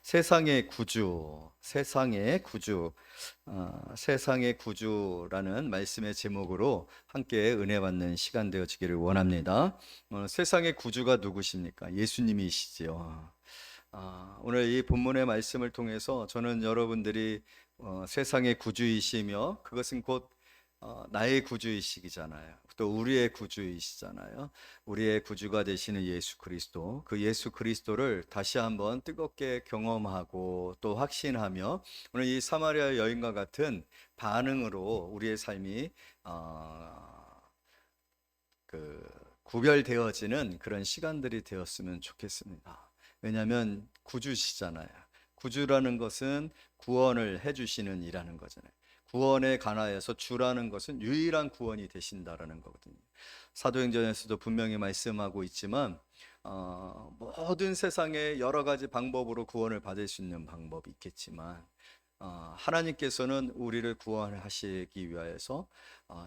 세상의 구주, 세상의 구주, 세상의 구주라는 말씀의 제목으로 함께 은혜 받는 시간 되어지기를 원합니다. 세상의 구주가 누구십니까? 예수님이시지요. 오늘 이 본문의 말씀을 통해서 저는 여러분들이 세상의 구주이시며 그것은 곧 나의 구주이시잖아요. 또 우리의 구주이시잖아요. 우리의 구주가 되시는 예수 그리스도, 그 예수 그리스도를 다시 한번 뜨겁게 경험하고 또 확신하며 오늘 이 사마리아 여인과 같은 반응으로 우리의 삶이 그 구별되어지는 그런 시간들이 되었으면 좋겠습니다. 왜냐하면 구주시잖아요. 구주라는 것은 구원을 해주시는 이라는 거잖아요. 구원에 관하여서 주라는 것은 유일한 구원이 되신다라는 거거든요. 사도행전에서도 분명히 말씀하고 있지만 모든 세상에 여러 가지 방법으로 구원을 받을 수 있는 방법이 있겠지만 하나님께서는 우리를 구원하시기 위하여서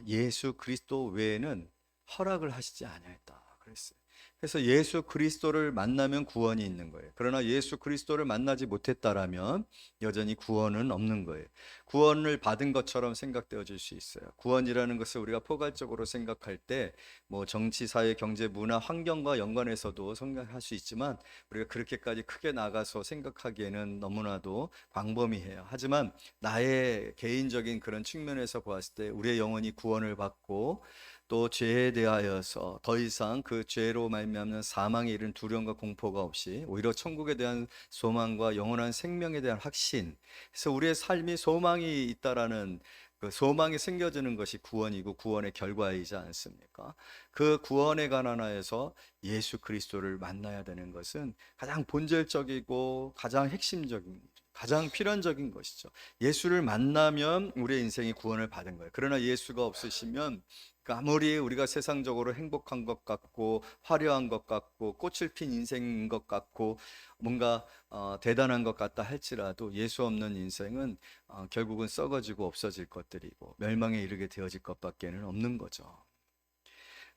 예수 그리스도 외에는 허락을 하시지 아니하였다 그랬어요. 그래서 예수 그리스도를 만나면 구원이 있는 거예요. 그러나 예수 그리스도를 만나지 못했다라면 여전히 구원은 없는 거예요. 구원을 받은 것처럼 생각되어질 수 있어요. 구원이라는 것을 우리가 포괄적으로 생각할 때 뭐 정치, 사회, 경제, 문화, 환경과 연관해서도 생각할 수 있지만 우리가 그렇게까지 크게 나가서 생각하기에는 너무나도 광범위해요. 하지만 나의 개인적인 그런 측면에서 보았을 때 우리의 영혼이 구원을 받고 또 죄에 대하여서 더 이상 그 죄로 말미암는 사망에 이른 두려움과 공포가 없이 오히려 천국에 대한 소망과 영원한 생명에 대한 확신, 그래서 우리의 삶이 소망이 있다라는 그 소망이 생겨지는 것이 구원이고 구원의 결과이지 않습니까? 그 구원에 관하여서 예수 그리스도를 만나야 되는 것은 가장 본질적이고 가장 핵심적인, 가장 필연적인 것이죠. 예수를 만나면 우리의 인생이 구원을 받은 거예요. 그러나 예수가 없으시면 아무리 우리가 세상적으로 행복한 것 같고 화려한 것 같고 꽃을 핀 인생인 것 같고 뭔가 대단한 것 같다 할지라도 예수 없는 인생은 결국은 썩어지고 없어질 것들이고 멸망에 이르게 되어질 것밖에는 없는 거죠.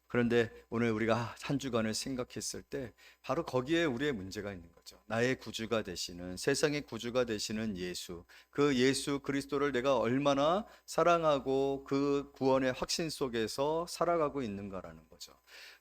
그런데 오늘 우리가 한 주간을 생각했을 때 바로 거기에 우리의 문제가 있는 거죠. 나의 구주가 되시는, 세상의 구주가 되시는 예수, 그 예수 그리스도를 내가 얼마나 사랑하고 그 구원의 확신 속에서 살아가고 있는가라는 거죠.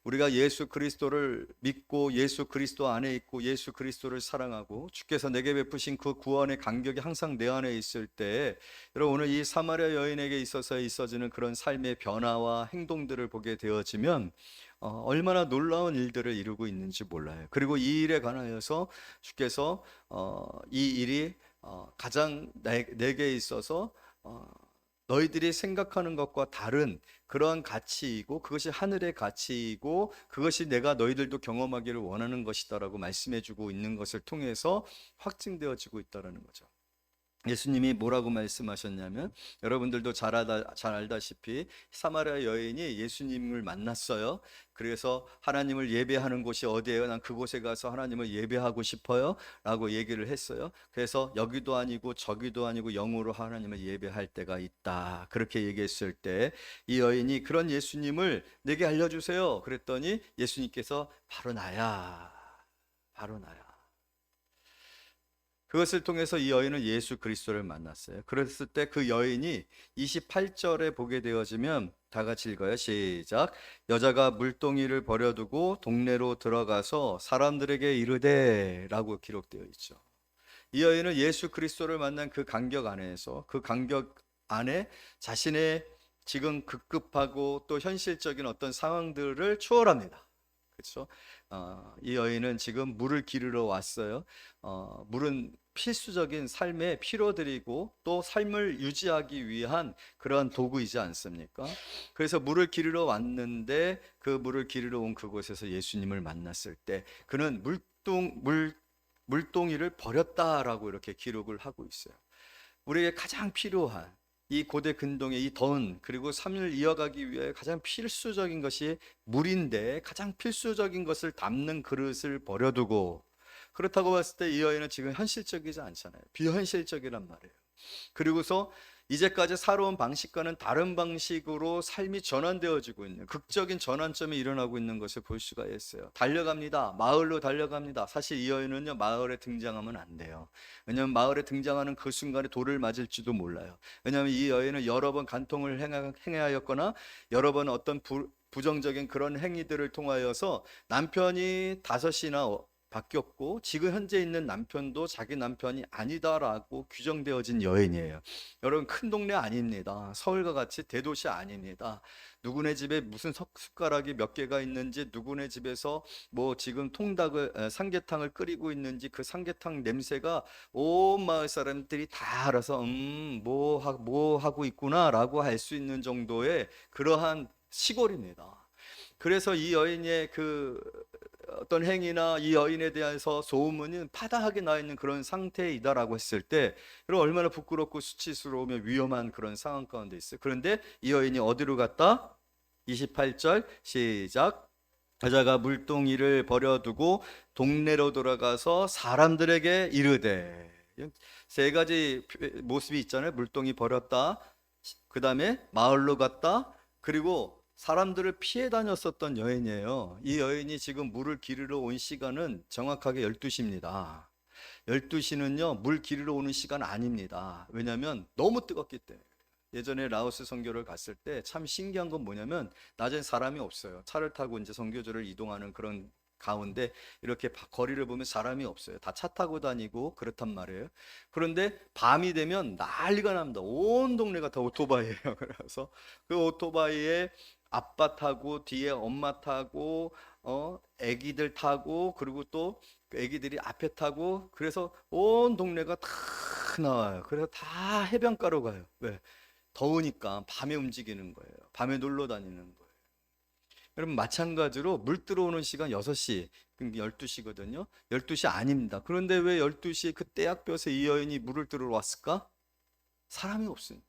우리가 예수 그리스도를 믿고 예수 그리스도 안에 있고 예수 그리스도를 사랑하고 주께서 내게 베푸신 그 구원의 간격이 항상 내 안에 있을 때, 여러분 오늘 이 사마리아 여인에게 있어서 있어지는 그런 삶의 변화와 행동들을 보게 되어지면 얼마나 놀라운 일들을 이루고 있는지 몰라요. 그리고 이 일에 관하여서 주께서 이 일이 가장 내게 있어서 너희들이 생각하는 것과 다른 그러한 가치이고 그것이 하늘의 가치이고 그것이 내가 너희들도 경험하기를 원하는 것이다라고 말씀해주고 있는 것을 통해서 확증되어지고 있다는 거죠. 예수님이 뭐라고 말씀하셨냐면, 여러분들도 잘 알다시피 사마리아 여인이 예수님을 만났어요. 그래서 하나님을 예배하는 곳이 어디예요? 난 그곳에 가서 하나님을 예배하고 싶어요 라고 얘기를 했어요. 그래서 여기도 아니고 저기도 아니고 영으로 하나님을 예배할 때가 있다, 그렇게 얘기했을 때 이 여인이 그런 예수님을 내게 알려주세요 그랬더니 예수님께서 바로 나야, 바로 나야. 그것을 통해서 이 여인은 예수 그리스도를 만났어요. 그랬을 때 그 여인이 28절에 보게 되어지면 다 같이 읽어요. 시작. 여자가 물동이를 버려두고 동네로 들어가서 사람들에게 이르되 라고 기록되어 있죠. 이 여인은 예수 그리스도를 만난 그 간격 안에서, 그 간격 안에 자신의 지금 급급하고 또 현실적인 어떤 상황들을 추월합니다. 그렇죠? 이 여인은 지금 물을 기르러 왔어요. 물은 필수적인 삶의 피로들이고 또 삶을 유지하기 위한 그러한 도구이지 않습니까? 그래서 물을 기르러 왔는데 그 물을 기르러 온 그곳에서 예수님을 만났을 때 그는 물동이를 버렸다라고 이렇게 기록을 하고 있어요. 우리에게 가장 필요한 이 고대 근동의 이 던, 그리고 삶을 이어가기 위해 가장 필수적인 것이 물인데 가장 필수적인 것을 담는 그릇을 버려두고, 그렇다고 봤을 때 이 여인은 지금 현실적이지 않잖아요. 비현실적이란 말이에요. 그리고서 이제까지 살아온 방식과는 다른 방식으로 삶이 전환되어지고 있는 극적인 전환점이 일어나고 있는 것을 볼 수가 있어요. 달려갑니다. 마을로 달려갑니다. 사실 이 여인은요, 마을에 등장하면 안 돼요. 왜냐하면 마을에 등장하는 그 순간에 돌을 맞을지도 몰라요. 왜냐하면 이 여인은 여러 번 간통을 행하였거나 여러 번 어떤 부정적인 그런 행위들을 통하여서 남편이 5이나 바뀌었고, 지금 현재 있는 남편도 자기 남편이 아니다라고 규정되어진 여인이에요. 여러분, 큰 동네 아닙니다. 서울과 같이 대도시 아닙니다. 누구네 집에 무슨 숟가락이 몇 개가 있는지, 누구네 집에서 뭐 지금 삼계탕을 끓이고 있는지, 그 삼계탕 냄새가 온 마을 사람들이 다 알아서 뭐 하고 있구나라고 할 수 있는 정도의 그러한 시골입니다. 그래서 이 여인의 그 어떤 행위나 이 여인에 대해서 소문은 파다하게 나 있는 그런 상태이다라고 했을 때, 여러분, 얼마나 부끄럽고 수치스러우며 위험한 그런 상황 가운데 있어요. 그런데 이 여인이 어디로 갔다? 28절 시작. 여자가 물동이를 버려두고 동네로 돌아가서 사람들에게 이르되, 세 가지 모습이 있잖아요. 물동이 버렸다, 그 다음에 마을로 갔다, 그리고 사람들을 피해 다녔었던 여인이에요. 이 여인이 지금 물을 기르러 온 시간은 정확하게 12시입니다. 12시는요, 물 기르러 오는 시간 아닙니다. 왜냐하면 너무 뜨겁기 때문에. 예전에 라오스 선교를 갔을 때 참 신기한 건 뭐냐면, 낮엔 사람이 없어요. 차를 타고 이제 선교지를 이동하는 그런 가운데 이렇게 거리를 보면 사람이 없어요. 다 차 타고 다니고 그렇단 말이에요. 그런데 밤이 되면 난리가 납니다. 온 동네가 다 오토바이예요. 그래서 그 오토바이에 아빠 타고 뒤에 엄마 타고 애기들 타고, 그리고 또 애기들이 앞에 타고, 그래서 온 동네가 다 나와요. 그래서 다 해변가로 가요. 왜? 더우니까 밤에 움직이는 거예요. 밤에 놀러 다니는 거예요. 여러분, 마찬가지로 물 들어오는 시간 6시, 12시거든요. 12시 아닙니다. 그런데 왜 12시에 그 때약볕에 이 여인이 물을 들어 왔을까? 사람이 없으니까.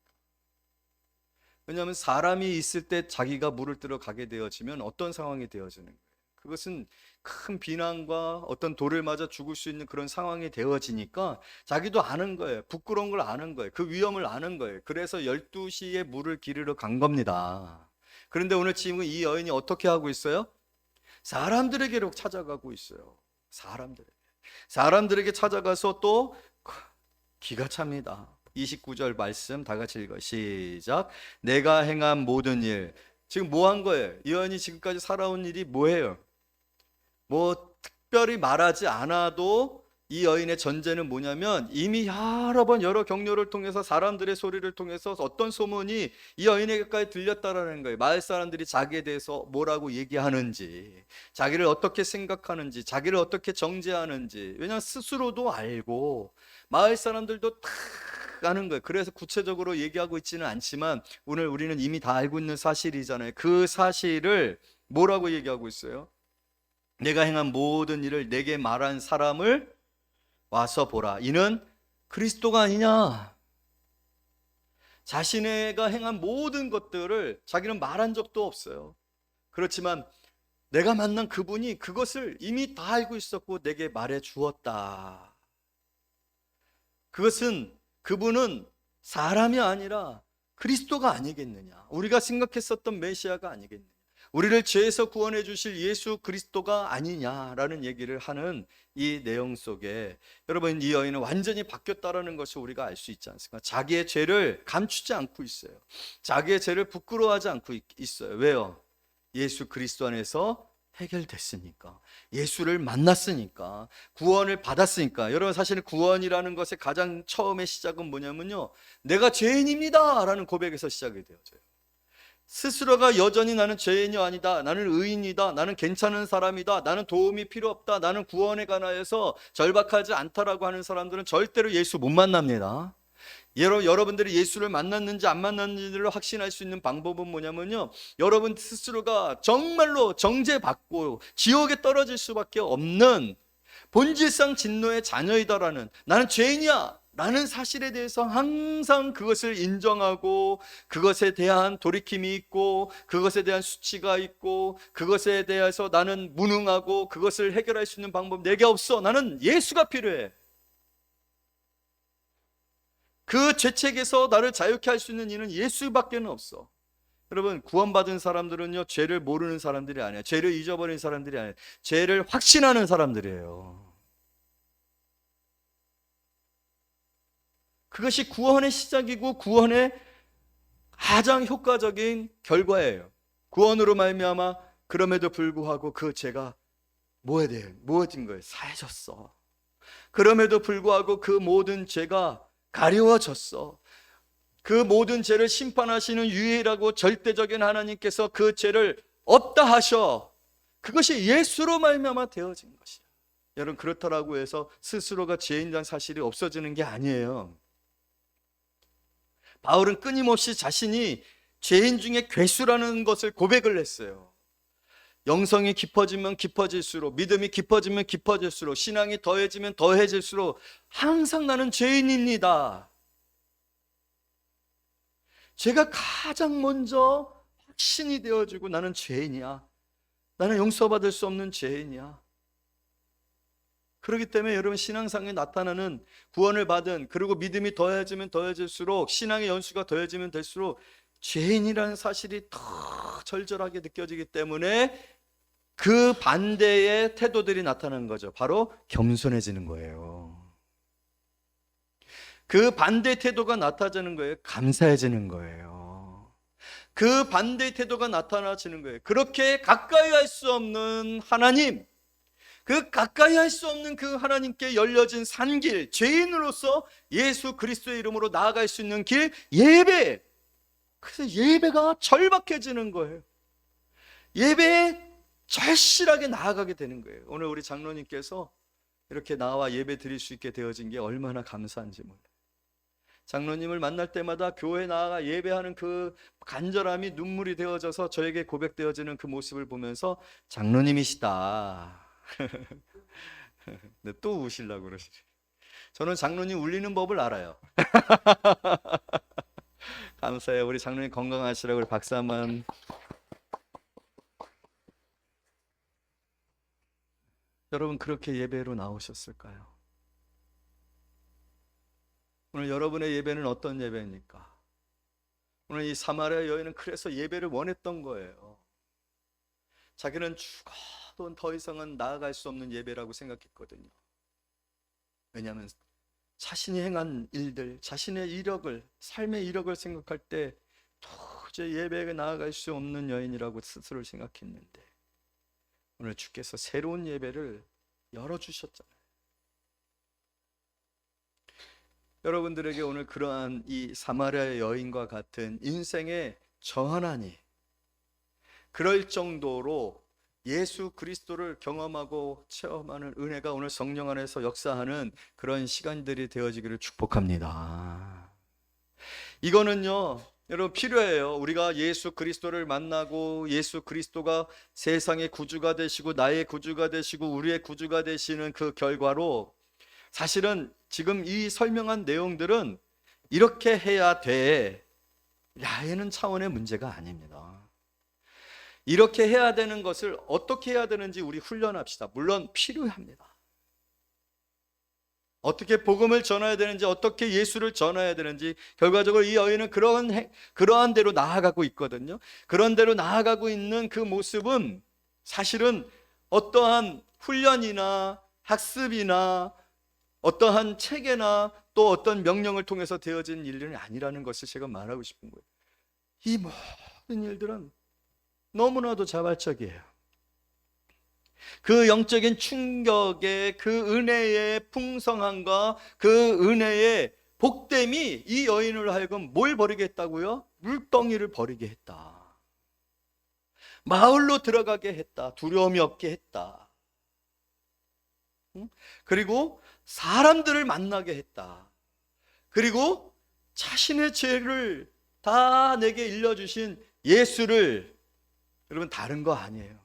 왜냐하면 사람이 있을 때 자기가 물을 들어 가게 되어지면 어떤 상황이 되어지는 거예요? 그것은 큰 비난과 어떤 돌을 맞아 죽을 수 있는 그런 상황이 되어지니까 자기도 아는 거예요. 부끄러운 걸 아는 거예요. 그 위험을 아는 거예요. 그래서 12시에 물을 기르러 간 겁니다. 그런데 오늘 지금 이 여인이 어떻게 하고 있어요? 사람들에게로 찾아가고 있어요. 사람들에게 찾아가서 또 기가 찹니다. 29절 말씀 다 같이 읽어 시작. 내가 행한 모든 일. 지금 뭐 한 거예요? 이 여인이 지금까지 살아온 일이 뭐예요? 뭐 특별히 말하지 않아도 이 여인의 전제는 뭐냐면, 이미 여러 번 여러 경로를 통해서 사람들의 소리를 통해서 어떤 소문이 이 여인에게까지 들렸다라는 거예요. 마을 사람들이 자기에 대해서 뭐라고 얘기하는지, 자기를 어떻게 생각하는지, 자기를 어떻게 정죄하는지. 왜냐하면 스스로도 알고 마을 사람들도 다 아는 거예요. 그래서 구체적으로 얘기하고 있지는 않지만 오늘 우리는 이미 다 알고 있는 사실이잖아요. 그 사실을 뭐라고 얘기하고 있어요? 내가 행한 모든 일을 내게 말한 사람을 와서 보라. 이는 그리스도가 아니냐. 자신가 행한 모든 것들을 자기는 말한 적도 없어요. 그렇지만 내가 만난 그분이 그것을 이미 다 알고 있었고 내게 말해 주었다. 그분은 사람이 아니라 그리스도가 아니겠느냐. 우리가 생각했었던 메시아가 아니겠느냐. 우리를 죄에서 구원해 주실 예수 그리스도가 아니냐라는 얘기를 하는 이 내용 속에, 여러분, 이 여인은 완전히 바뀌었다라는 것을 우리가 알 수 있지 않습니까? 자기의 죄를 감추지 않고 있어요. 자기의 죄를 부끄러워하지 않고 있어요. 왜요? 예수 그리스도 안에서 해결됐으니까, 예수를 만났으니까, 구원을 받았으니까. 여러분, 사실 구원이라는 것의 가장 처음의 시작은 뭐냐면요, 내가 죄인입니다 라는 고백에서 시작이 되어져요. 스스로가 여전히 나는 죄인이 아니다, 나는 의인이다, 나는 괜찮은 사람이다, 나는 도움이 필요 없다, 나는 구원에 관하여서 절박하지 않다라고 하는 사람들은 절대로 예수 못 만납니다. 여러분들이 예수를 만났는지 안 만났는지를 확신할 수 있는 방법은 뭐냐면요, 여러분 스스로가 정말로 정죄받고 지옥에 떨어질 수밖에 없는 본질상 진노의 자녀이다라는, 나는 죄인이야 라는 사실에 대해서 항상 그것을 인정하고, 그것에 대한 돌이킴이 있고, 그것에 대한 수치가 있고, 그것에 대해서 나는 무능하고 그것을 해결할 수 있는 방법 내게 없어, 나는 예수가 필요해. 그 죄책에서 나를 자유케 할 수 있는 이는 예수밖에 없어. 여러분, 구원받은 사람들은요, 죄를 모르는 사람들이 아니에요. 죄를 잊어버린 사람들이 아니에요. 죄를 확신하는 사람들이에요. 그것이 구원의 시작이고 구원의 가장 효과적인 결과예요. 구원으로 말미암아 그럼에도 불구하고 그 죄가 무엇인 거예요? 사해졌어. 그럼에도 불구하고 그 모든 죄가 가려워졌어. 그 모든 죄를 심판하시는 유일하고 절대적인 하나님께서 그 죄를 없다 하셔. 그것이 예수로 말미암아 되어진 것이야. 여러분, 그렇다라고 해서 스스로가 죄인이라는 사실이 없어지는 게 아니에요. 바울은 끊임없이 자신이 죄인 중에 괴수라는 것을 고백을 했어요. 영성이 깊어지면 깊어질수록, 믿음이 깊어지면 깊어질수록, 신앙이 더해지면 더해질수록 항상 나는 죄인입니다. 제가 가장 먼저 확신이 되어지고 나는 죄인이야. 나는 용서받을 수 없는 죄인이야. 그렇기 때문에 여러분, 신앙상에 나타나는 구원을 받은, 그리고 믿음이 더해지면 더해질수록, 신앙의 연수가 더해지면 될수록 죄인이라는 사실이 더 절절하게 느껴지기 때문에 그 반대의 태도들이 나타나는 거죠. 바로 겸손해지는 거예요. 그 반대의 태도가 나타나는 거예요. 감사해지는 거예요. 그 반대의 태도가 나타나지는 거예요. 그렇게 가까이 할 수 없는 하나님, 그 가까이 할 수 없는 그 하나님께 열려진 산길, 죄인으로서 예수 그리스도의 이름으로 나아갈 수 있는 길, 예배. 그래서 예배가 절박해지는 거예요. 예배에 절실하게 나아가게 되는 거예요. 오늘 우리 장로님께서 이렇게 나와 예배 드릴 수 있게 되어진 게 얼마나 감사한지 몰라요. 장로님을 만날 때마다 교회에 나아가 예배하는 그 간절함이 눈물이 되어져서 저에게 고백되어지는 그 모습을 보면서 장로님이시다. 근데 또 우시려고 그러시죠. 저는 장로님 울리는 법을 알아요. 감사해요. 우리 장로님 건강하시라고 우리 박수 한번. 여러분, 그렇게 예배로 나오셨을까요? 오늘 여러분의 예배는 어떤 예배입니까? 오늘 이 사마리아 여인은 그래서 예배를 원했던 거예요. 자기는 죽어도 더 이상은 나아갈 수 없는 예배라고 생각했거든요. 왜냐하면 자신이 행한 일들, 자신의 이력을, 삶의 이력을 생각할 때 도저히 예배에 나아갈 수 없는 여인이라고 스스로를 생각했는데, 오늘 주께서 새로운 예배를 열어주셨잖아요. 여러분들에게 오늘 그러한 이 사마리아 여인과 같은 인생의 전환이, 그럴 정도로 예수 그리스도를 경험하고 체험하는 은혜가 오늘 성령 안에서 역사하는 그런 시간들이 되어지기를 축복합니다. 이거는요, 여러분, 필요해요. 우리가 예수 그리스도를 만나고 예수 그리스도가 세상의 구주가 되시고 나의 구주가 되시고 우리의 구주가 되시는 그 결과로, 사실은 지금 이 설명한 내용들은 이렇게 해야 돼 라는 차원의 문제가 아닙니다. 이렇게 해야 되는 것을 어떻게 해야 되는지 우리 훈련합시다. 물론 필요합니다. 어떻게 복음을 전해야 되는지, 어떻게 예수를 전해야 되는지, 결과적으로 이 여인은 그러한 대로 나아가고 있거든요. 그런 대로 나아가고 있는 그 모습은 사실은 어떠한 훈련이나 학습이나 어떠한 체계나 또 어떤 명령을 통해서 되어진 일들은 아니라는 것을 제가 말하고 싶은 거예요. 이 모든 일들은 너무나도 자발적이에요. 그 영적인 충격의 그 은혜의 풍성함과 그 은혜의 복됨이 이 여인을 하여금 뭘 버리게 했다고요? 물덩이를 버리게 했다. 마을로 들어가게 했다. 두려움이 없게 했다. 그리고 사람들을 만나게 했다. 그리고 자신의 죄를 다 내게 일러주신 예수를, 여러분, 다른 거 아니에요.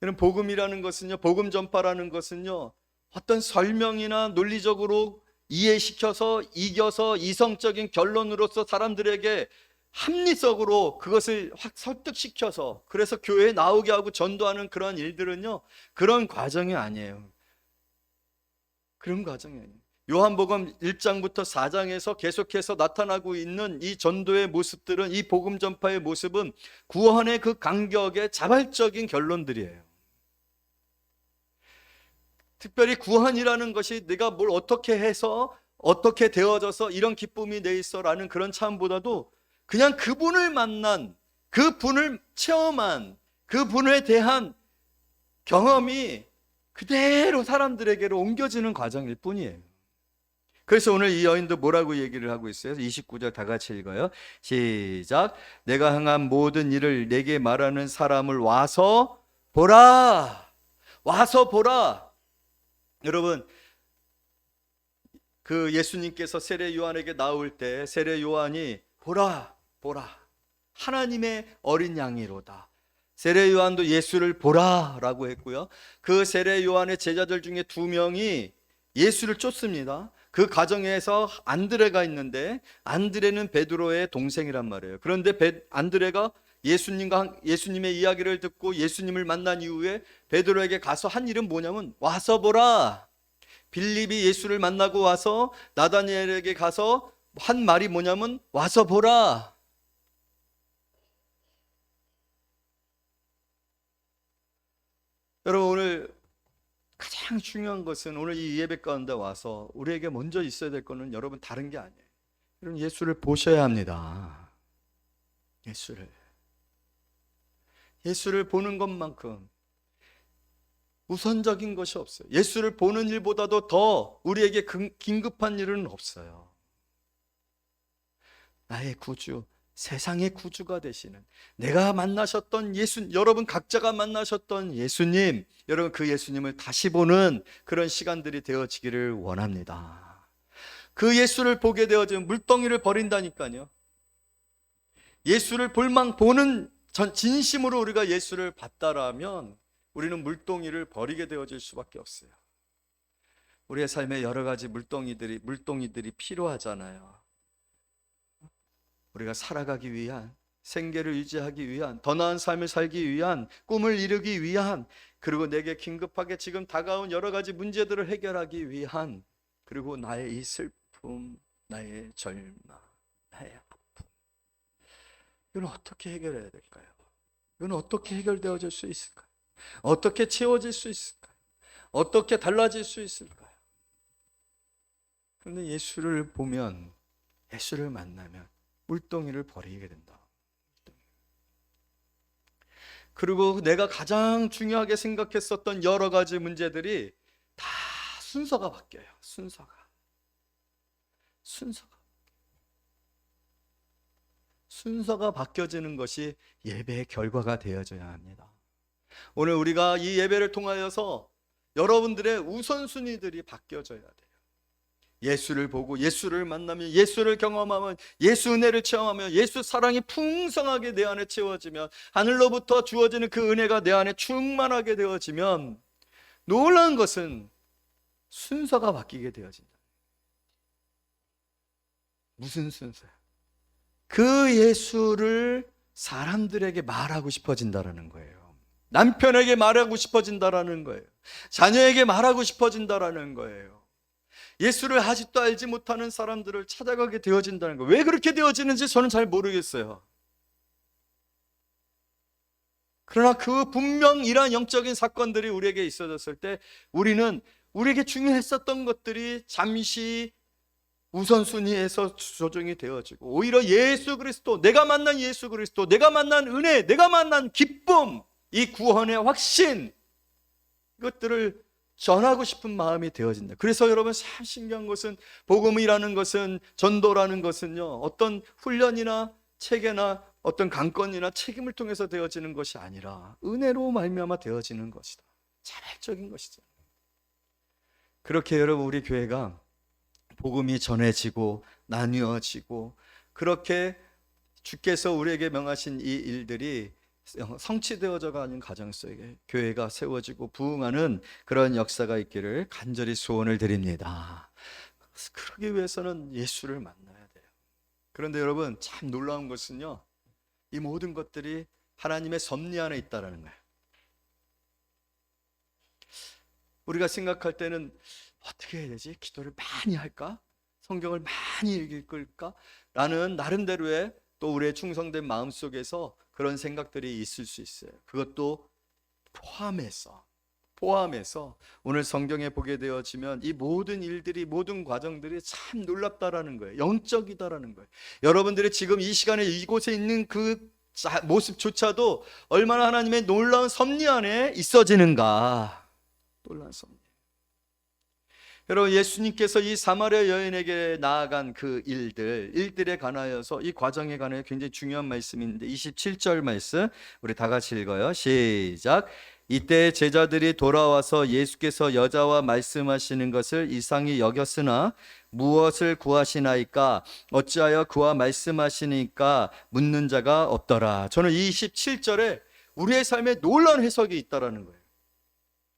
여러분, 복음이라는 것은요, 복음 전파라는 것은요, 어떤 설명이나 논리적으로 이해시켜서 이겨서 이성적인 결론으로서 사람들에게 합리적으로 그것을 확 설득시켜서 그래서 교회에 나오게 하고 전도하는 그런 일들은요, 그런 과정이 아니에요. 그런 과정이 아니에요. 요한복음 1장부터 4장에서 계속해서 나타나고 있는 이 전도의 모습들은, 이 복음 전파의 모습은 구원의 그 간격의 자발적인 결론들이에요. 특별히 구원이라는 것이 내가 뭘 어떻게 해서 어떻게 되어져서 이런 기쁨이 내 있어 라는 그런 차원보다도 그냥 그분을 만난, 그분을 체험한, 그분에 대한 경험이 그대로 사람들에게로 옮겨지는 과정일 뿐이에요. 그래서 오늘 이 여인도 뭐라고 얘기를 하고 있어요? 29절 다 같이 읽어요. 시작. 내가 행한 모든 일을 내게 말하는 사람을 와서 보라. 와서 보라. 여러분, 그 예수님께서 세례 요한에게 나올 때 세례 요한이 보라, 보라. 하나님의 어린 양이로다. 세례 요한도 예수를 보라라고 했고요. 그 세례 요한의 제자들 중에 2명이 예수를 쫓습니다. 그 가정에서 안드레가 있는데, 안드레는 베드로의 동생이란 말이에요. 그런데 안드레가 예수님의 이야기를 듣고 예수님을 만난 이후에 베드로에게 가서 한 일은 뭐냐면 와서 보라. 빌립이 예수를 만나고 와서 나다니엘에게 가서 한 말이 뭐냐면 와서 보라. 여러분, 오늘 가장 중요한 것은 오늘 이 예배 가운데 와서 우리에게 먼저 있어야 될 것은 여러분 다른 게 아니에요. 여러분, 예수를 보셔야 합니다. 예수를 보는 것만큼 우선적인 것이 없어요. 예수를 보는 일보다도 더 우리에게 긴급한 일은 없어요. 나의 구주, 세상의 구주가 되시는, 내가 만나셨던 여러분 각자가 만나셨던 예수님, 여러분 그 예수님을 다시 보는 그런 시간들이 되어지기를 원합니다. 그 예수를 보게 되어지면 물동이를 버린다니까요. 예수를 보는 진심으로 우리가 예수를 봤다라면 우리는 물동이를 버리게 되어질 수밖에 없어요. 우리의 삶에 여러 가지 물동이들이 필요하잖아요. 우리가 살아가기 위한, 생계를 유지하기 위한, 더 나은 삶을 살기 위한, 꿈을 이루기 위한, 그리고 내게 긴급하게 지금 다가온 여러 가지 문제들을 해결하기 위한, 그리고 나의 이 슬픔, 나의 절망, 나의 아픔, 이건 어떻게 해결해야 될까요? 이건 어떻게 해결되어질 수 있을까요? 어떻게 채워질 수 있을까요? 어떻게 달라질 수 있을까요? 그런데 예수를 보면, 예수를 만나면 물동이를 버리게 된다. 그리고 내가 가장 중요하게 생각했었던 여러 가지 문제들이 다 순서가 바뀌어요. 순서가 바뀌어지는 것이 예배의 결과가 되어져야 합니다. 오늘 우리가 이 예배를 통하여서 여러분들의 우선순위들이 바뀌어져야 돼요. 예수를 보고 예수를 만나면, 예수를 경험하면, 예수 은혜를 체험하며, 예수 사랑이 풍성하게 내 안에 채워지면, 하늘로부터 주어지는 그 은혜가 내 안에 충만하게 되어지면, 놀라운 것은 순서가 바뀌게 되어진다. 무슨 순서야? 그 예수를 사람들에게 말하고 싶어진다라는 거예요. 남편에게 말하고 싶어진다라는 거예요. 자녀에게 말하고 싶어진다라는 거예요. 예수를 아직도 알지 못하는 사람들을 찾아가게 되어진다는 거예요. 왜 그렇게 되어지는지 저는 잘 모르겠어요. 그러나 그 분명 이러한 영적인 사건들이 우리에게 있어졌을 때 우리에게 중요했었던 것들이 잠시 우선순위에서 조정이 되어지고, 오히려 예수 그리스도, 내가 만난 예수 그리스도, 내가 만난 은혜, 내가 만난 기쁨, 이 구원의 확신, 이것들을 전하고 싶은 마음이 되어진다. 그래서 여러분 참 신기한 것은, 복음이라는 것은, 전도라는 것은요, 어떤 훈련이나 체계나 어떤 강권이나 책임을 통해서 되어지는 것이 아니라 은혜로 말미암아 되어지는 것이다. 자발적인 것이죠. 그렇게 여러분 우리 교회가 복음이 전해지고 나뉘어지고, 그렇게 주께서 우리에게 명하신 이 일들이 성취되어져 가는 가정 속에 교회가 세워지고 부흥하는 그런 역사가 있기를 간절히 소원을 드립니다. 그러기 위해서는 예수를 만나야 돼요. 그런데 여러분 참 놀라운 것은요, 이 모든 것들이 하나님의 섭리 안에 있다라는 거예요. 우리가 생각할 때는 어떻게 해야 되지? 기도를 많이 할까? 성경을 많이 읽을까? 라는 나름대로의 또 우리의 충성된 마음속에서 그런 생각들이 있을 수 있어요. 그것도 포함해서 오늘 성경에 보게 되어지면 이 모든 일들이, 모든 과정들이 참 놀랍다라는 거예요. 영적이다라는 거예요. 여러분들이 지금 이 시간에 이곳에 있는 그 모습조차도 얼마나 하나님의 놀라운 섭리 안에 있어지는가. 놀라운 섭리. 여러분, 예수님께서 이 사마리아 여인에게 나아간 그 일들에 관하여서, 이 과정에 관하여 굉장히 중요한 말씀인데 27절 말씀 우리 다 같이 읽어요. 시작. 이때 제자들이 돌아와서 예수께서 여자와 말씀하시는 것을 이상히 여겼으나 무엇을 구하시나이까? 어찌하여 그와 말씀하시니까 묻는 자가 없더라. 저는 이 27절에 우리의 삶에 놀라운 해석이 있다라는 거예요.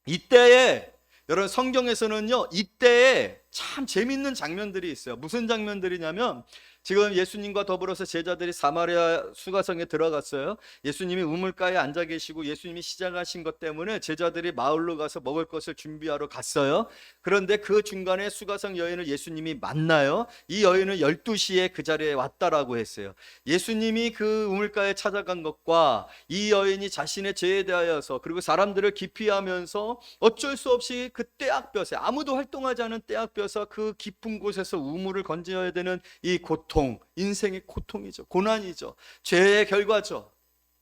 이때에, 여러분, 성경에서는요, 이때에 참 재밌는 장면들이 있어요. 무슨 장면들이냐면, 지금 예수님과 더불어서 제자들이 사마리아 수가성에 들어갔어요. 예수님이 우물가에 앉아 계시고 예수님이 시작하신 것 때문에 제자들이 마을로 가서 먹을 것을 준비하러 갔어요. 그런데 그 중간에 수가성 여인을 예수님이 만나요. 이 여인은 12시에 그 자리에 왔다라고 했어요. 예수님이 그 우물가에 찾아간 것과 이 여인이 자신의 죄에 대하여서, 그리고 사람들을 기피하면서 어쩔 수 없이 그 떼약볕에, 아무도 활동하지 않은 떼약볕에서 그 깊은 곳에서 우물을 건져야 되는 이 고통, 인생의 고통이죠. 고난이죠. 죄의 결과죠.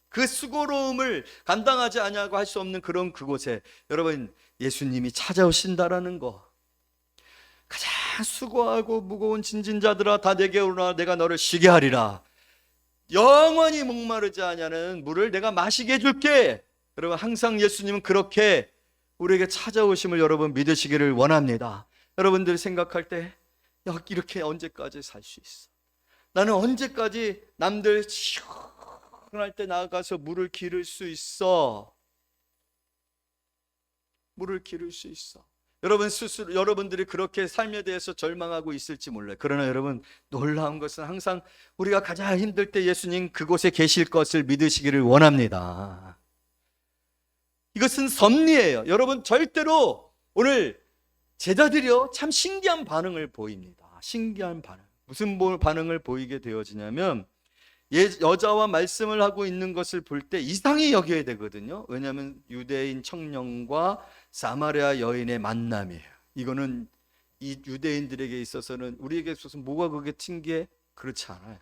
그 수고로움을 감당하지 아니하고 할 수 없는 그런 그곳에 여러분, 예수님이 찾아오신다라는 거. 가장 수고하고 무거운 진진자들아 다 내게 오라, 내가 너를 쉬게 하리라. 영원히 목마르지 아니하는 물을 내가 마시게 해줄게. 여러분, 항상 예수님은 그렇게 우리에게 찾아오심을 여러분 믿으시기를 원합니다. 여러분들 생각할 때 이렇게 언제까지 살 수 있어? 나는 언제까지 남들 시원할 때 나가서 물을 기를 수 있어? 물을 기를 수 있어. 여러분 스스로, 여러분들이 그렇게 삶에 대해서 절망하고 있을지 몰라요. 그러나 여러분, 놀라운 것은 항상 우리가 가장 힘들 때 예수님 그곳에 계실 것을 믿으시기를 원합니다. 이것은 섭리예요. 여러분, 절대로 오늘 제자들이요, 참 신기한 반응을 보입니다. 신기한 반응. 무슨 반응을 보이게 되어지냐면, 여자와 말씀을 하고 있는 것을 볼 때 이상히 여겨야 되거든요. 왜냐하면 유대인 청년과 사마리아 여인의 만남이에요. 이거는 이 유대인들에게 있어서는, 우리에게 있어서는 뭐가 그게 튕기해? 그렇지 않아요.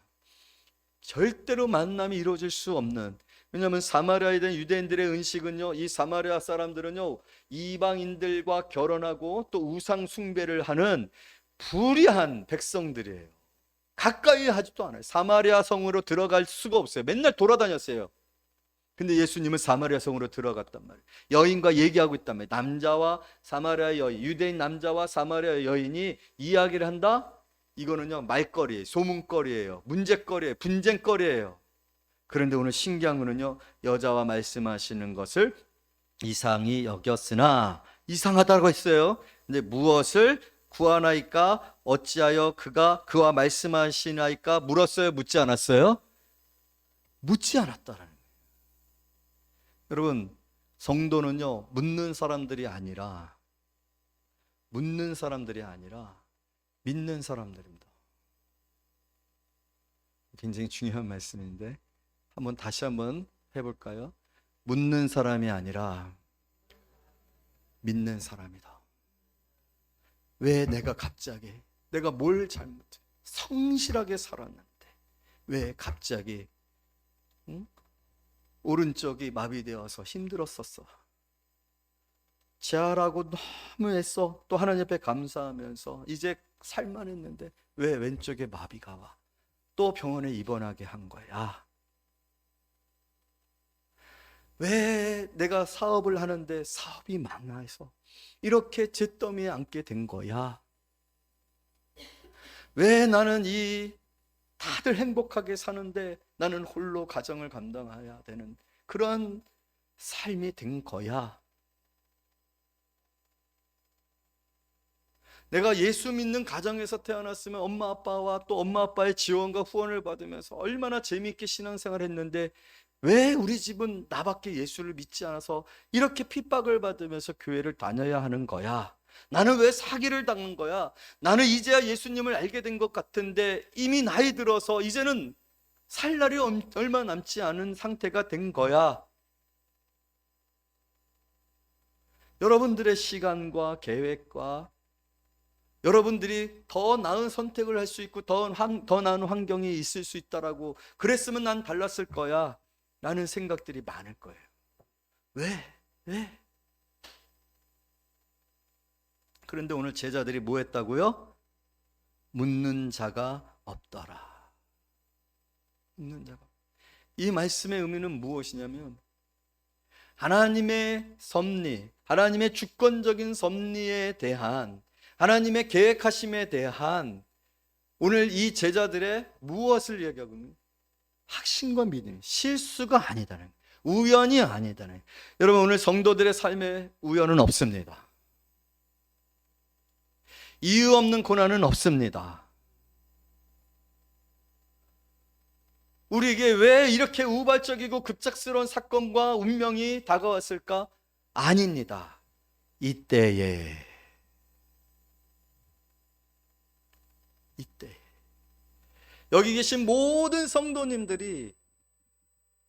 절대로 만남이 이루어질 수 없는, 왜냐하면 사마리아에 대한 유대인들의 은식은요, 이 사마리아 사람들은요, 이방인들과 결혼하고 또 우상 숭배를 하는 불의한 백성들이에요. 가까이 하지도 않아요. 사마리아 성으로 들어갈 수가 없어요. 맨날 돌아다녔어요. 근데 예수님은 사마리아 성으로 들어갔단 말이에요. 여인과 얘기하고 있단 말이에요. 남자와 사마리아 여인, 유대인 남자와 사마리아 여인이 이야기를 한다? 이거는요, 말거리예요. 소문거리예요. 문제거리예요. 분쟁거리예요. 그런데 오늘 신기한 거는요, 여자와 말씀하시는 것을 이상히 여겼으나, 이상하다고 했어요. 근데 무엇을 구하나이까? 어찌하여 그가 그와 말씀하시나이까? 물었어요? 묻지 않았어요? 묻지 않았다라는 거예요. 여러분, 성도는요, 묻는 사람들이 아니라 믿는 사람들입니다. 굉장히 중요한 말씀인데 다시 한번 해볼까요? 묻는 사람이 아니라 믿는 사람이다. 왜 내가 뭘 잘못해? 성실하게 살았는데 왜 갑자기 오른쪽이 마비되어서 힘들었었어. 재활하고 너무 애써 또 하나님 앞에 감사하면서 이제 살만했는데 왜 왼쪽에 마비가 와? 또 병원에 입원하게 한 거야. 왜 내가 사업을 하는데 사업이 망해서 이렇게 잿더미에 앉게 된 거야? 왜 나는 다들 행복하게 사는데 나는 홀로 가정을 감당해야 되는 그런 삶이 된 거야? 내가 예수 믿는 가정에서 태어났으면 엄마 아빠와 또 엄마 아빠의 지원과 후원을 받으면서 얼마나 재미있게 신앙생활을 했는데 왜 우리 집은 나밖에 예수를 믿지 않아서 이렇게 핍박을 받으면서 교회를 다녀야 하는 거야? 나는 왜 사기를 당한 거야? 나는 이제야 예수님을 알게 된 것 같은데 이미 나이 들어서 이제는 살 날이 얼마 남지 않은 상태가 된 거야. 여러분들의 시간과 계획과 여러분들이 더 나은 선택을 할 수 있고 더 나은 환경이 있을 수 있다라고 그랬으면 난 달랐을 거야 라는 생각들이 많을 거예요. 왜? 그런데 오늘 제자들이 뭐 했다고요? 묻는 자가 없더라. 묻는 자가. 이 말씀의 의미는 무엇이냐면 하나님의 섭리, 하나님의 주권적인 섭리에 대한 하나님의 계획하심에 대한 오늘 이 제자들의 무엇을 얘기하고 있는 확신과 믿음, 실수가 아니다는, 우연이 아니다는. 여러분 오늘 성도들의 삶에 우연은 없습니다. 이유 없는 고난은 없습니다. 우리에게 왜 이렇게 우발적이고 급작스러운 사건과 운명이 다가왔을까? 아닙니다. 이때 여기 계신 모든 성도님들이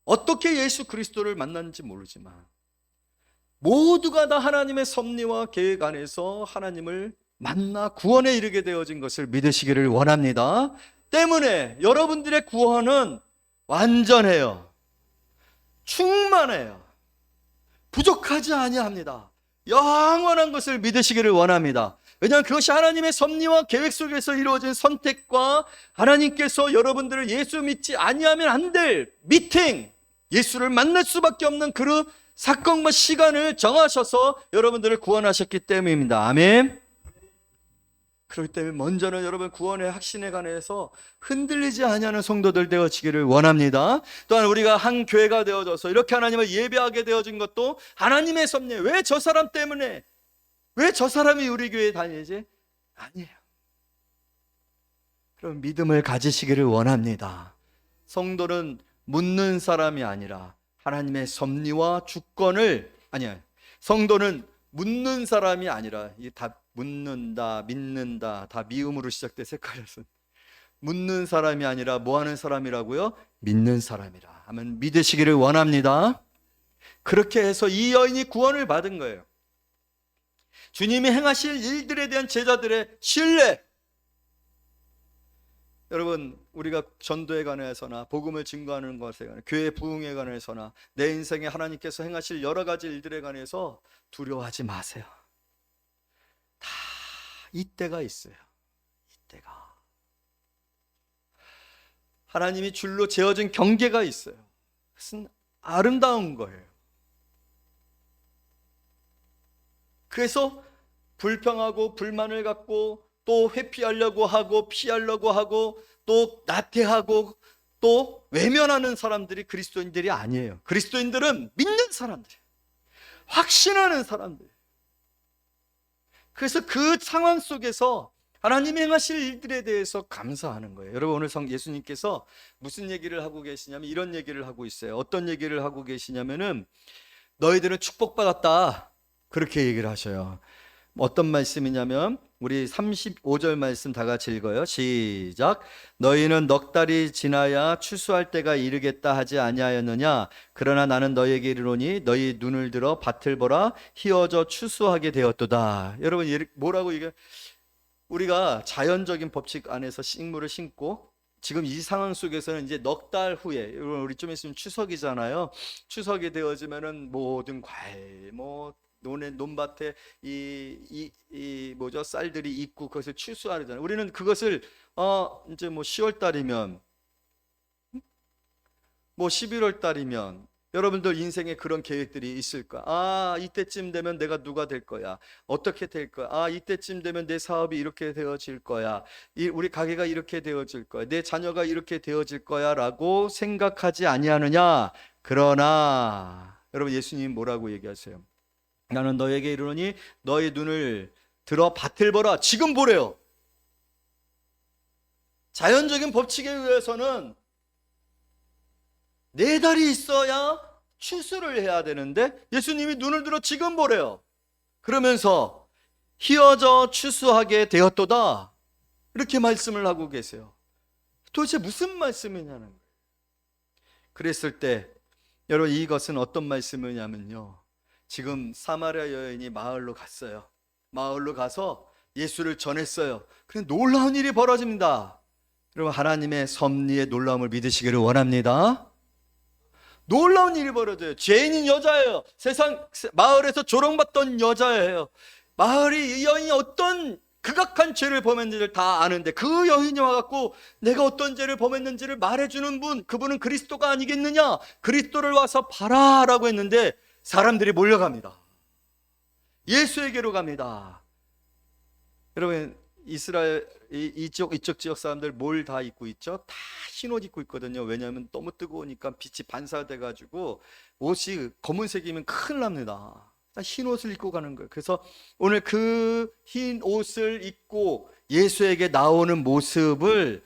어떻게 예수 그리스도를 만났는지 모르지만 모두가 다 하나님의 섭리와 계획 안에서 하나님을 만나 구원에 이르게 되어진 것을 믿으시기를 원합니다. 때문에 여러분들의 구원은 완전해요. 충만해요. 부족하지 아니합니다. 영원한 것을 믿으시기를 원합니다. 왜냐하면 그것이 하나님의 섭리와 계획 속에서 이루어진 선택과 하나님께서 여러분들을 예수 믿지 아니하면 안 될 미팅, 예수를 만날 수밖에 없는 그 사건과 시간을 정하셔서 여러분들을 구원하셨기 때문입니다. 아멘. 그렇기 때문에 먼저는 여러분 구원의 확신에 관해서 흔들리지 아니하는 성도들 되어지기를 원합니다. 또한 우리가 한 교회가 되어져서 이렇게 하나님을 예배하게 되어진 것도 하나님의 섭리. 왜 저 사람 때문에, 왜 저 사람이 우리 교회에 다니지? 아니에요. 그럼 믿음을 가지시기를 원합니다. 성도는 묻는 사람이 아니라 하나님의 섭리와 주권을, 아니야, 성도는 묻는 사람이 아니라, 이게 다 묻는다, 믿는다, 다 미음으로 시작돼서 헷갈렸어요. 묻는 사람이 아니라 뭐 하는 사람이라고요? 믿는 사람이라 하면 믿으시기를 원합니다. 그렇게 해서 이 여인이 구원을 받은 거예요. 주님이 행하실 일들에 대한 제자들의 신뢰. 여러분 우리가 전도에 관해서나 복음을 증거하는 것에 관해, 교회 부흥에 관해서나 내 인생에 하나님께서 행하실 여러 가지 일들에 관해서 두려워하지 마세요. 다 이때가 있어요. 이때가 하나님이 줄로 재어진 경계가 있어요. 그것은 아름다운 거예요. 그래서 불평하고 불만을 갖고 또 회피하려고 하고 피하려고 하고 또 나태하고 또 외면하는 사람들이 그리스도인들이 아니에요. 그리스도인들은 믿는 사람들이에요. 확신하는 사람들. 그래서 그 상황 속에서 하나님이 행하실 일들에 대해서 감사하는 거예요. 여러분 오늘 예수님께서 무슨 얘기를 하고 계시냐면 이런 얘기를 하고 있어요. 어떤 얘기를 하고 계시냐면은 너희들은 축복받았다 그렇게 얘기를 하셔요. 어떤 말씀이냐면 우리 35절 말씀 다 같이 읽어요. 시작. 너희는 넉 달이 지나야 추수할 때가 이르겠다 하지 아니하였느냐? 그러나 나는 너희에게 이르노니 너희 눈을 들어 밭을 보라 희어져 추수하게 되었도다. 여러분 뭐라고 이게 우리가 자연적인 법칙 안에서 식물을 심고 지금 이 상황 속에서는 이제 넉 달 후에 우리 좀 있으면 추석이잖아요. 추석이 되어지면은 모든 과일 논밭에 이 뭐죠 쌀들이 있고 그것을 추수하잖아요. 우리는 그것을 이제 10월 달이면 11월 달이면 여러분들 인생에 그런 계획들이 있을까? 이때쯤 되면 내가 누가 될 거야? 어떻게 될 거야? 이때쯤 되면 내 사업이 이렇게 되어질 거야. 우리 가게가 이렇게 되어질 거야. 내 자녀가 이렇게 되어질 거야 라고 생각하지 아니하느냐? 그러나 여러분 예수님 뭐라고 얘기하세요? 나는 너에게 이르노니 너의 눈을 들어 밭을 보라. 지금 보래요. 자연적인 법칙에 의해서는 4달이 있어야 추수를 해야 되는데 예수님이 눈을 들어 지금 보래요. 그러면서 휘어져 추수하게 되었도다. 이렇게 말씀을 하고 계세요. 도대체 무슨 말씀이냐는 거예요. 그랬을 때 여러분, 이것은 어떤 말씀이냐면요, 지금 사마리아 여인이 마을로 갔어요. 마을로 가서 예수를 전했어요. 그런데 놀라운 일이 벌어집니다. 여러분, 하나님의 섭리의 놀라움을 믿으시기를 원합니다. 놀라운 일이 벌어져요. 죄인인 여자예요. 세상 마을에서 조롱받던 여자예요. 마을이 이 여인이 어떤 극악한 죄를 범했는지를 다 아는데 그 여인이 와갖고 내가 어떤 죄를 범했는지를 말해주는 분, 그분은 그리스도가 아니겠느냐, 그리스도를 와서 봐라 라고 했는데 사람들이 몰려갑니다. 예수에게로 갑니다. 여러분, 이스라엘 이쪽 지역 사람들 뭘 다 입고 있죠? 다 흰 옷 입고 있거든요. 왜냐하면 너무 뜨거우니까 빛이 반사돼 가지고 옷이 검은색이면 큰일 납니다. 흰 옷을 입고 가는 거예요. 그래서 오늘 그 흰 옷을 입고 예수에게 나오는 모습을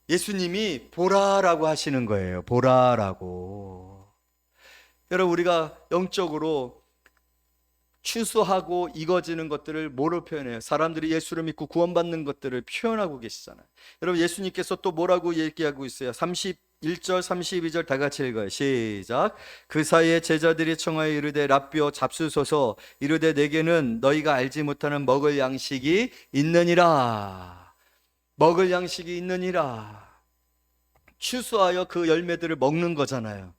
예수님이 보라라고 하시는 거예요. 보라라고. 여러분, 우리가 영적으로 추수하고 익어지는 것들을 뭐로 표현해요? 사람들이 예수를 믿고 구원받는 것들을 표현하고 계시잖아요. 여러분, 예수님께서 또 뭐라고 얘기하고 있어요? 31절 32절 다 같이 읽어요. 시작. 그 사이에 제자들이 청하여 이르되 랍비여 잡수소서. 이르되 내게는 너희가 알지 못하는 먹을 양식이 있느니라. 먹을 양식이 있느니라. 추수하여 그 열매들을 먹는 거잖아요.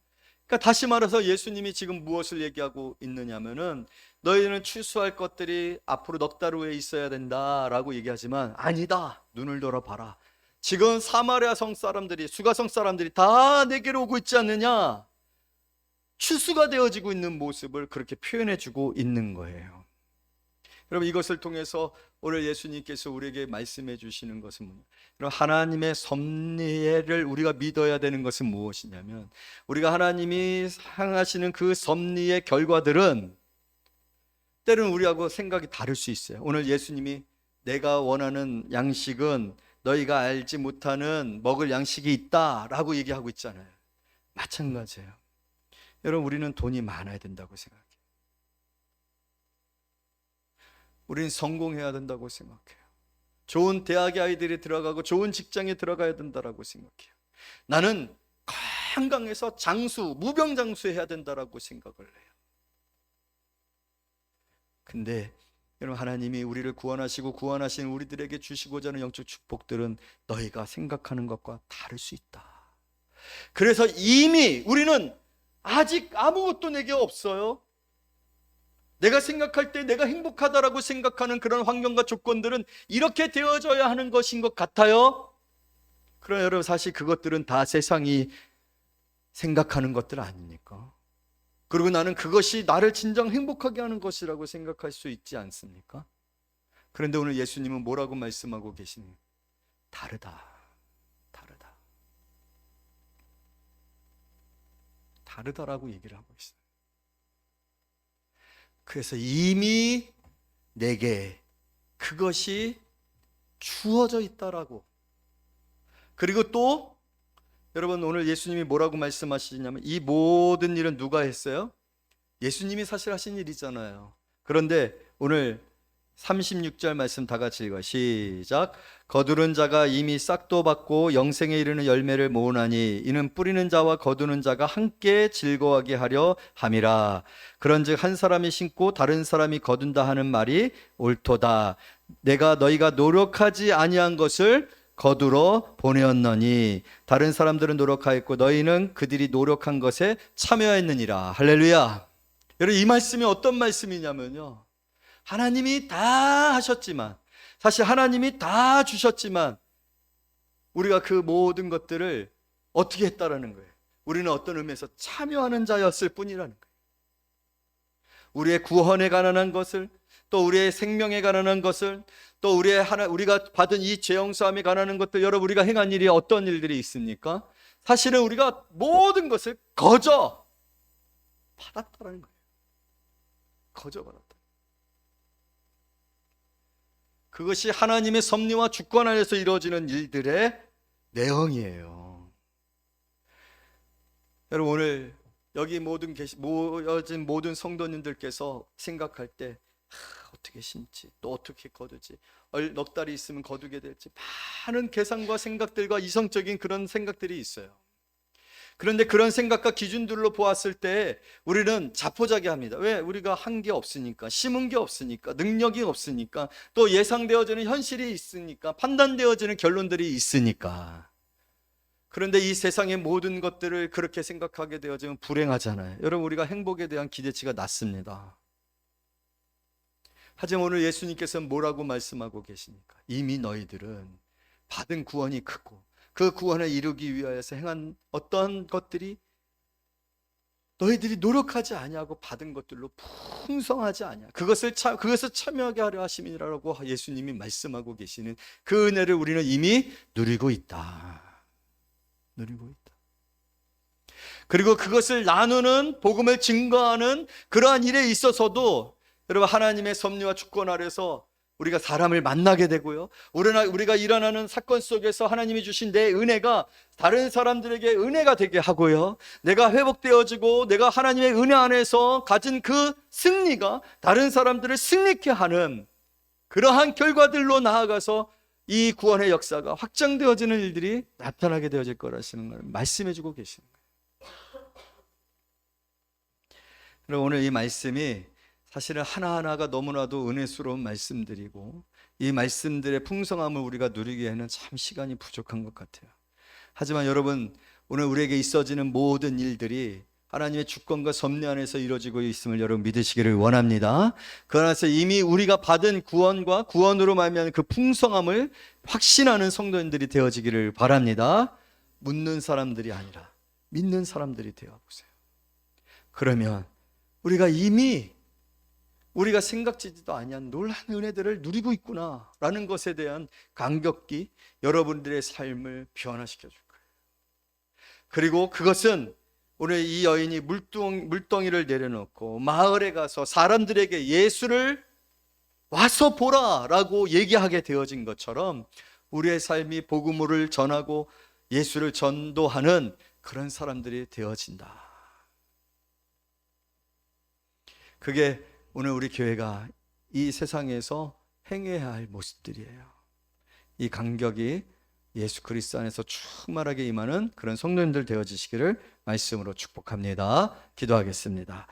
그러니까 다시 말해서 예수님이 지금 무엇을 얘기하고 있느냐면은, 너희는 추수할 것들이 앞으로 넉 달 후에 있어야 된다라고 얘기하지만 아니다. 눈을 돌아봐라. 지금 사마리아 성 사람들이, 수가성 사람들이 다 내게로 오고 있지 않느냐. 추수가 되어지고 있는 모습을 그렇게 표현해주고 있는 거예요. 여러분, 이것을 통해서 오늘 예수님께서 우리에게 말씀해 주시는 것은 뭐냐? 하나님의 섭리를 우리가 믿어야 되는 것은 무엇이냐면, 우리가 하나님이 향하시는 그 섭리의 결과들은 때로는 우리하고 생각이 다를 수 있어요. 오늘 예수님이 내가 원하는 양식은 너희가 알지 못하는 먹을 양식이 있다라고 얘기하고 있잖아요. 마찬가지예요. 여러분, 우리는 돈이 많아야 된다고 생각해요. 우리는 성공해야 된다고 생각해요. 좋은 대학에 아이들이 들어가고 좋은 직장에 들어가야 된다고 생각해요. 나는 건강해서 무병장수해야 된다고 생각을 해요. 근데 여러분, 하나님이 우리를 구원하시고 구원하신 우리들에게 주시고자 하는 영적 축복들은 너희가 생각하는 것과 다를 수 있다. 그래서 이미 우리는 아직 아무것도 내게 없어요. 내가 생각할 때 내가 행복하다라고 생각하는 그런 환경과 조건들은 이렇게 되어져야 하는 것인 것 같아요. 그러나 여러분, 사실 그것들은 다 세상이 생각하는 것들 아닙니까? 그리고 나는 그것이 나를 진정 행복하게 하는 것이라고 생각할 수 있지 않습니까? 그런데 오늘 예수님은 뭐라고 말씀하고 계시니? 다르다. 다르다. 다르다라고 얘기를 하고 있어요. 그래서 이미 내게 그것이 주어져 있다라고. 그리고 또 여러분, 오늘 예수님이 뭐라고 말씀하시냐면, 이 모든 일은 누가 했어요? 예수님이 사실 하신 일이잖아요. 그런데 오늘 36절 말씀 다 같이 읽어요. 시작. 거두는 자가 이미 싹도 받고 영생에 이르는 열매를 모으나니 이는 뿌리는 자와 거두는 자가 함께 즐거워하게 하려 함이라. 그런즉 한 사람이 심고 다른 사람이 거둔다 하는 말이 옳도다. 내가 너희가 노력하지 아니한 것을 거두러 보내었느니 다른 사람들은 노력하였고 너희는 그들이 노력한 것에 참여했느니라. 할렐루야. 여러분, 이 말씀이 어떤 말씀이냐면요, 하나님이 다 하셨지만, 사실 하나님이 다 주셨지만 우리가 그 모든 것들을 어떻게 했다라는 거예요. 우리는 어떤 의미에서 참여하는 자였을 뿐이라는 거예요. 우리의 구원에 관한 것을, 또 우리의 생명에 관한 것을, 또 우리가 받은 이 죄용서함에 관한 것들, 여러분, 우리가 행한 일이 어떤 일들이 있습니까? 사실은 우리가 모든 것을 거저 받았다는 거예요. 거저 받았다. 그것이 하나님의 섭리와 주권 안에서 이루어지는 일들의 내용이에요. 여러분, 오늘 여기 모여진 모든 성도님들께서 생각할 때 어떻게 심지, 또 어떻게 거두지, 넉 달이 있으면 거두게 될지, 많은 계산과 생각들과 이성적인 그런 생각들이 있어요. 그런데 그런 생각과 기준들로 보았을 때 우리는 자포자기합니다. 왜? 우리가 한 게 없으니까, 심은 게 없으니까, 능력이 없으니까, 또 예상되어지는 현실이 있으니까, 판단되어지는 결론들이 있으니까. 그런데 이 세상의 모든 것들을 그렇게 생각하게 되어지면 불행하잖아요. 여러분, 우리가 행복에 대한 기대치가 낮습니다. 하지만 오늘 예수님께서는 뭐라고 말씀하고 계십니까? 이미 너희들은 받은 구원이 크고 그 구원을 이루기 위하여서 행한 어떤 것들이 너희들이 노력하지 아니하고 받은 것들로 풍성하지 아니하. 그것을 참여하게 하려 하심이라고 예수님이 말씀하고 계시는 그 은혜를 우리는 이미 누리고 있다. 누리고 있다. 그리고 그것을 나누는, 복음을 증거하는 그러한 일에 있어서도 여러분, 하나님의 섭리와 주권 아래서 우리가 사람을 만나게 되고요, 우리가 일어나는 사건 속에서 하나님이 주신 내 은혜가 다른 사람들에게 은혜가 되게 하고요, 내가 회복되어지고 내가 하나님의 은혜 안에서 가진 그 승리가 다른 사람들을 승리케 하는 그러한 결과들로 나아가서 이 구원의 역사가 확장되어지는 일들이 나타나게 되어질 거라시는 걸 말씀해 주고 계시는 거예요. 그럼 오늘 이 말씀이 사실은 하나하나가 너무나도 은혜스러운 말씀들이고, 이 말씀들의 풍성함을 우리가 누리기에는 참 시간이 부족한 것 같아요. 하지만 여러분, 오늘 우리에게 있어지는 모든 일들이 하나님의 주권과 섭리 안에서 이루어지고 있음을 여러분 믿으시기를 원합니다. 그 안에서 이미 우리가 받은 구원과 구원으로 말미암은 그 풍성함을 확신하는 성도님들이 되어지기를 바랍니다. 묻는 사람들이 아니라 믿는 사람들이 되어보세요. 그러면 우리가 이미 우리가 생각지도 아니한 놀라운 은혜들을 누리고 있구나 라는 것에 대한 감격이 여러분들의 삶을 변화시켜 줄 거예요. 그리고 그것은 오늘 이 여인이 물덩이를 내려놓고 마을에 가서 사람들에게 예수를 와서 보라 라고 얘기하게 되어진 것처럼 우리의 삶이 복음을 전하고 예수를 전도하는 그런 사람들이 되어진다. 그게 오늘 우리 교회가 이 세상에서 행해야 할 모습들이에요. 이 감격이 예수 그리스도 안에서 충만하게 임하는 그런 성도님들 되어지시기를 말씀으로 축복합니다. 기도하겠습니다.